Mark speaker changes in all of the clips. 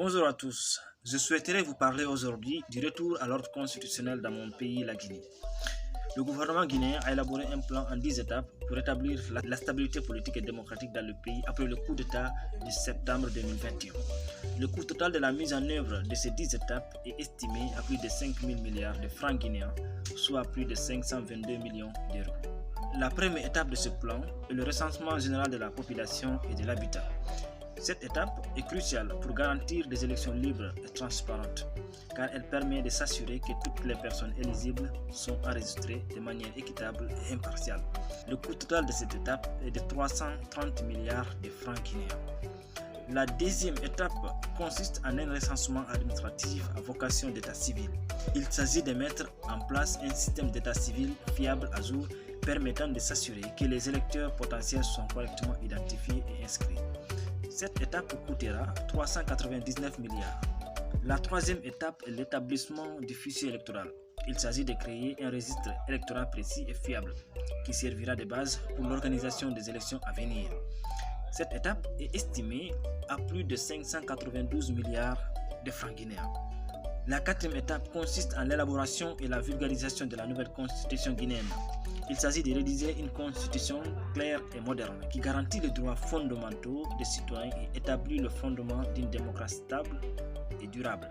Speaker 1: Bonjour à tous, je souhaiterais vous parler aujourd'hui du retour à l'ordre constitutionnel dans mon pays, la Guinée. Le gouvernement guinéen a élaboré un plan en 10 étapes pour rétablir la stabilité politique et démocratique dans le pays après le coup d'État de septembre 2021. Le coût total de la mise en œuvre de ces 10 étapes est estimé à plus de 5 000 milliards de francs guinéens, soit plus de 522 millions d'euros. La première étape de ce plan est le recensement général de la population et de l'habitat. Cette étape est cruciale pour garantir des élections libres et transparentes, car elle permet de s'assurer que toutes les personnes éligibles sont enregistrées de manière équitable et impartiale. Le coût total de cette étape est de 330 milliards de francs guinéens. La deuxième étape consiste en un recensement administratif à vocation d'état civil. Il s'agit de mettre en place un système d'état civil fiable à jour permettant de s'assurer que les électeurs potentiels sont correctement identifiés et inscrits. Cette étape coûtera 399 milliards. La troisième étape est l'établissement du fichier électoral. Il s'agit de créer un registre électoral précis et fiable qui servira de base pour l'organisation des élections à venir. Cette étape est estimée à plus de 592 milliards de francs guinéens. La quatrième étape consiste en l'élaboration et la vulgarisation de la nouvelle constitution guinéenne. Il s'agit de rédiger une constitution claire et moderne qui garantit les droits fondamentaux des citoyens et établit le fondement d'une démocratie stable et durable.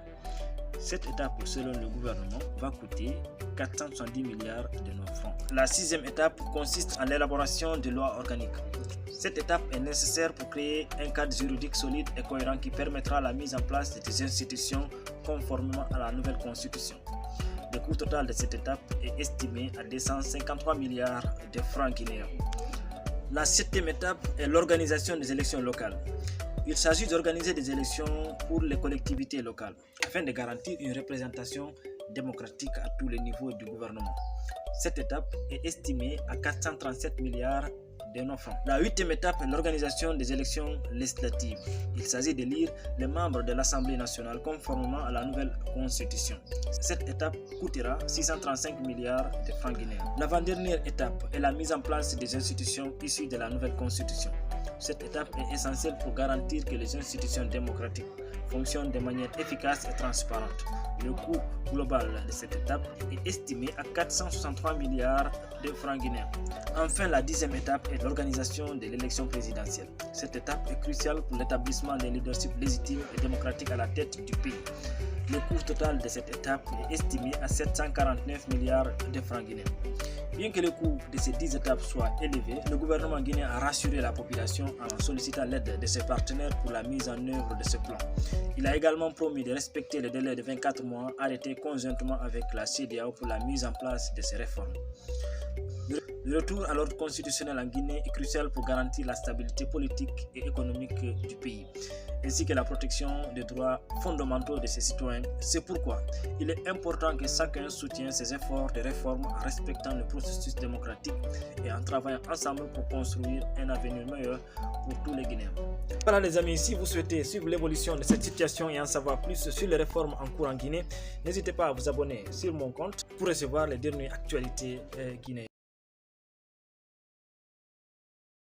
Speaker 1: Cette étape, selon le gouvernement, va coûter 470 milliards de nos francs. La sixième étape consiste en l'élaboration de lois organiques. Cette étape est nécessaire pour créer un cadre juridique solide et cohérent qui permettra la mise en place des institutions conformément à la nouvelle constitution. Le coût total de cette étape est estimé à 253 milliards de francs guinéens. La septième étape est l'organisation des élections locales. Il s'agit d'organiser des élections pour les collectivités locales afin de garantir une représentation démocratique à tous les niveaux du gouvernement. Cette étape est estimée à 437 milliards de nos francs. La huitième étape est l'organisation des élections législatives. Il s'agit d'élire les membres de l'Assemblée nationale conformément à la nouvelle constitution. Cette étape coûtera 635 milliards de francs guinéens. L'avant-dernière étape est la mise en place des institutions issues de la nouvelle constitution. Cette étape est essentielle pour garantir que les institutions démocratiques fonctionnent de manière efficace et transparente. Le coût global de cette étape est estimé à 463 milliards de francs guinéens. Enfin, la dixième étape est l'organisation de l'élection présidentielle. Cette étape est cruciale pour l'établissement d'un leadership légitime et démocratique à la tête du pays. Le coût total de cette étape est estimé à 749 milliards de francs guinéens. Bien que le coût de ces 10 étapes soit élevé, le gouvernement guinéen a rassuré la population en sollicitant l'aide de ses partenaires pour la mise en œuvre de ce plan. Il a également promis de respecter le délai de 24 mois arrêté conjointement avec la CEDEAO pour la mise en place de ces réformes. Le retour à l'ordre constitutionnel en Guinée est crucial pour garantir la stabilité politique et économique du pays, ainsi que la protection des droits fondamentaux de ses citoyens. C'est pourquoi il est important que chacun soutienne ces efforts de réforme en respectant le processus démocratique et en travaillant ensemble pour construire un avenir meilleur pour tous les Guinéens. Voilà les amis, si vous souhaitez suivre l'évolution de cette situation et en savoir plus sur les réformes en cours en Guinée, n'hésitez pas à vous abonner sur mon compte pour recevoir les dernières actualités guinéennes.